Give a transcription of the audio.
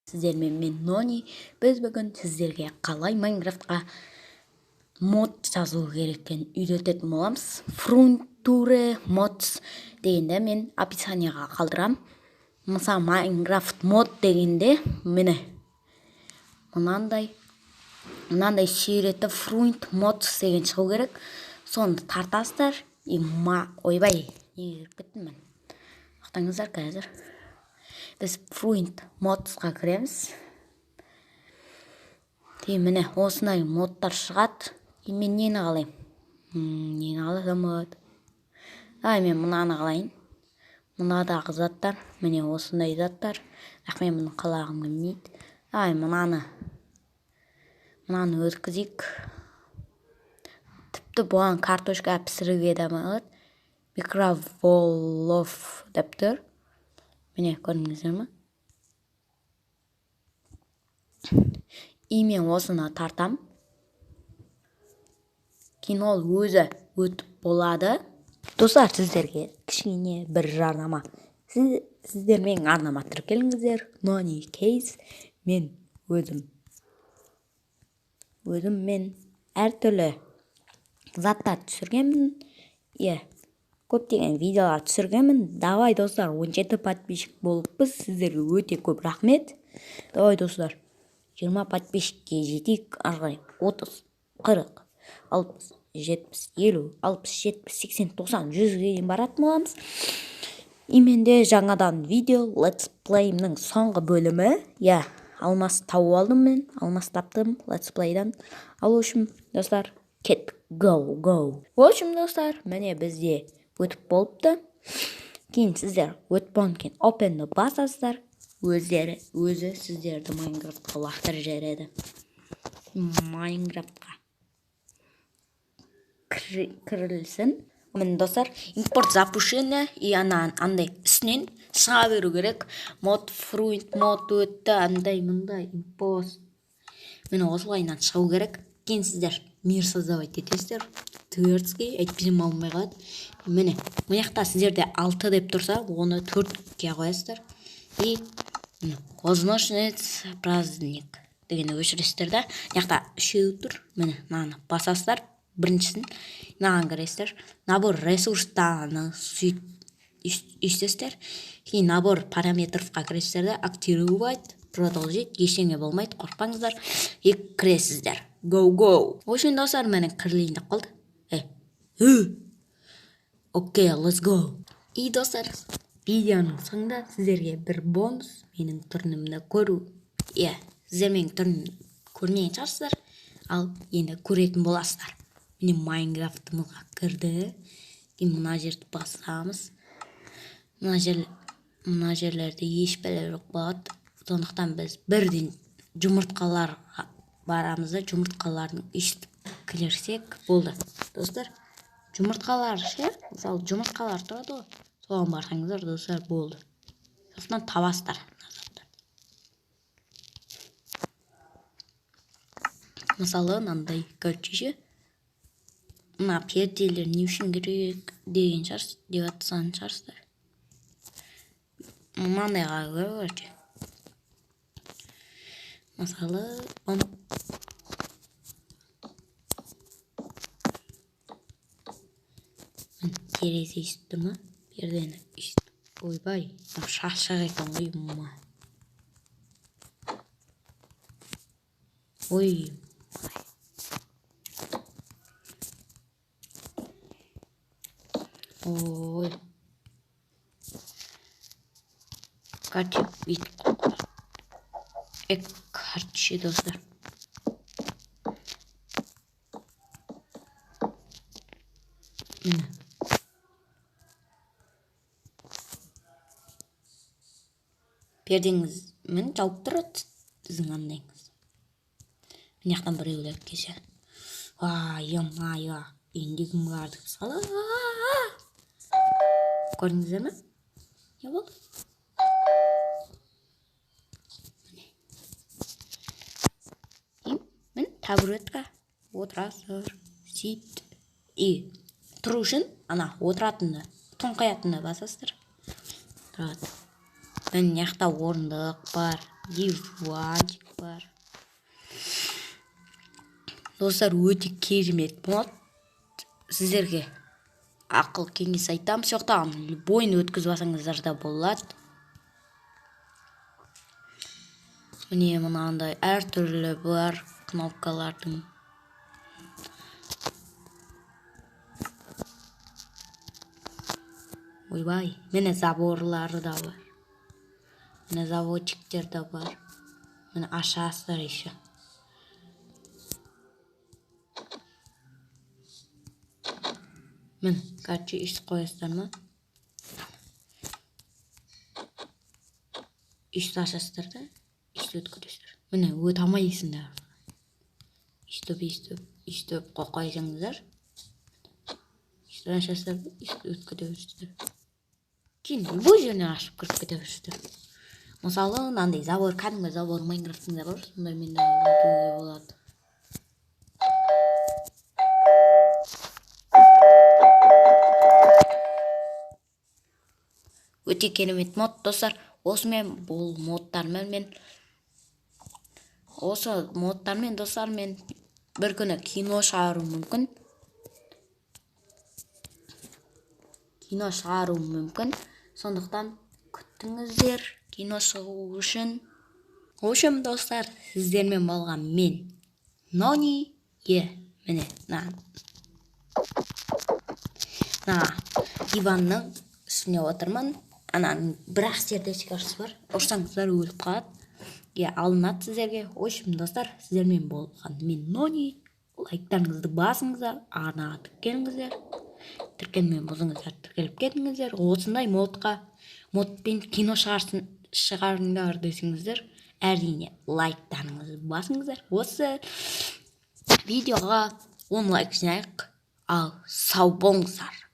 Сіздермен мен Нони. Біз бүгін сіздерге қалай Майнкрафтқа мод жазу керек екенін үйрететін боламыз. Фрунтуре модс дегенде мен описанияға қалдырам. Мысалы Майнкрафт мод дегенде міне мынандай суреті фрунт модс деген шығу керек. Соны тартасыздар. Ойбай, не кіріп кеттім мен. Тоқтаңыздар қазір. Біз фрунт модсқа кіреміз. Міне осындай модтар шығады. Мен нені қалайым? Нені қаламын? Мен мынаны қалайын. Мынадағы заттар, міне осындай заттар. Мен мұны қалағым келмейді. Мынаны өткізейік. Тіпті бұған картошка пісіруге де болады. Микроволнов деп тұр. Міне көрдіңіздер ме? Мен осыны тартам. Кейін ол өзі өтіп болады. Достар, сіздерге кішкене бір жарнама. Сіздер менің арнама тіркеліңіздер. Нони кейс. Мен өзім мен әртүрлі заттар түсіргенмін. Көптеген видеолар түсіргенмін. Давай достар, 17 подписчик болыппыз. Сіздерге өте көп рахмет. Давай достар, 20 подписчикке жетейік. Арғай 30, 40, 60, 70, 50, 60, 70, 80, 90, 100-ге дейін баратын боламыз. Менде жаңадан видео Let's Play'імнің соңғы бөлімі. Алмас тауып алдым мен. Алмас таптым Let's Play'дан. Алу үшін достар, кеттік. Go. В общем, достар, міне бізде өтіп болыпты. Кейін сіздер өтіп болған кейін Open'ді басасыздар. Өзі сіздерді Майнкрафтқа лақтырып жібереді. Майнкрафтқа кірілсін. Міне достар, импорт запущені андай үстінен шыға беру керек. Мод фрунт мод өтті, андай импост. Міне осылайынан шығу керек. Кейін сіздер мир создавать етесіздер. Твердский, әйтпесем алмай қалады. Міне, мұяқта сіздерде 6 деп тұрса, оны 4-ке қоясыздар. Возношенец праздник деген өшіресіздер да. Мұяқта 3 тұр. Міне, наны басасыздар. Біріншісін наған кіресіздер. Набор ресурстаны үйстесіздер. Кейін набор параметровқа кіресіздер да. Активировать, продолжить, ештеңе болмайды, қорқпаңыздар. Кіресіздер. Go. Ошын достар, менің кірлейін деп қалды. Окей, let's go. Достар, видеоның соңында сіздерге бір бонус, менің түрінімді көру. Сіздер менің түрінімді көрмеген шығарсыздар, ал енді көретін боласыздар. Міне Майнкрафтымызға кірді. Мына жерді басамыз. Мына жерлерде еш бәле жоқ болады. Сондықтан біз бірден жұмыртқаларға барамыз да, жұмыртқалардың үстіп кірсек болды. Достар, жұмыртқалар мысалы жұмыртқалар тұрады ғой. Соған барсаңыздар, достар, болды. Сосын табастар. Мысалы, мынандай көрчеше. Мына перделер не үшін керек деген шығарсыз, деп атсан шығарсыздар. Мынандайға көрче. Мысалы, терезе үсті ма? Пердені үсті. Ойбай, шашық екен ойыма. Ой. Качып бит. Картши достар. Пердеңіз мен жауып тұрады. Сіздің андайыңыз. Мен яқтан біреулер кесе. Енді кім барды сала. Көрдіңіздер ме? Не болды? Мен табуретқа отырасыздар. Сөйт. Тұру үшін отыратынды, тоңқаятынды басасыздар. Тұрады. Мен яқта орындық бар. диванчик бар. Достар, өте керемет мод. Сіздерге ақыл кеңес айтамын. Соқтан любойын өткізіп алсаңыздар да болады. Міне мынандай әртүрлі бар кнопкалардың. Ойбай, міне заборлары да бар. Міне заводчиктер да бар. Міне ашасыздар еще. Міне, короче, үст қоясыздар ма? Үст ашасыздар да, үст өткізесіздер. Міне, өте алмайсыңдар. Үстіп қойсаңыздар. Үст ашасыздар, үст өткізесіздер. Кейін бұл жерінен ашып кіріп кете бересіздер. Мысалы, мынандай забор, кәдімгі забор Майнкрафтың забор, сондай мен де болады. Өте керемет мод, достар. Бұл модтармен достар, мен бір күні кино шығару мүмкін. Сондықтан күттіңіздер кино шығу үшін. Ошым, достар, сіздермен болған мен Нони. Міне, диванның үстіне отырмын. Бірақ сердечкасы бар. Ұрсаңыздар өліп қалады. Алынады сіздерге. Ошым, достар, сіздермен болған мен Нони. Лайктарыңызды басыңыздар, арнаға тіркеліңіздер. Тіркелмен бұзыңыздар, тіркеліп кетіңіздер. Осындай модпен кино шығарыңдар десеңіздер, әрине лайктарыңызды басыңыздар. Осы видеоға 10 лайк жинайық. Ал сау болыңыздар.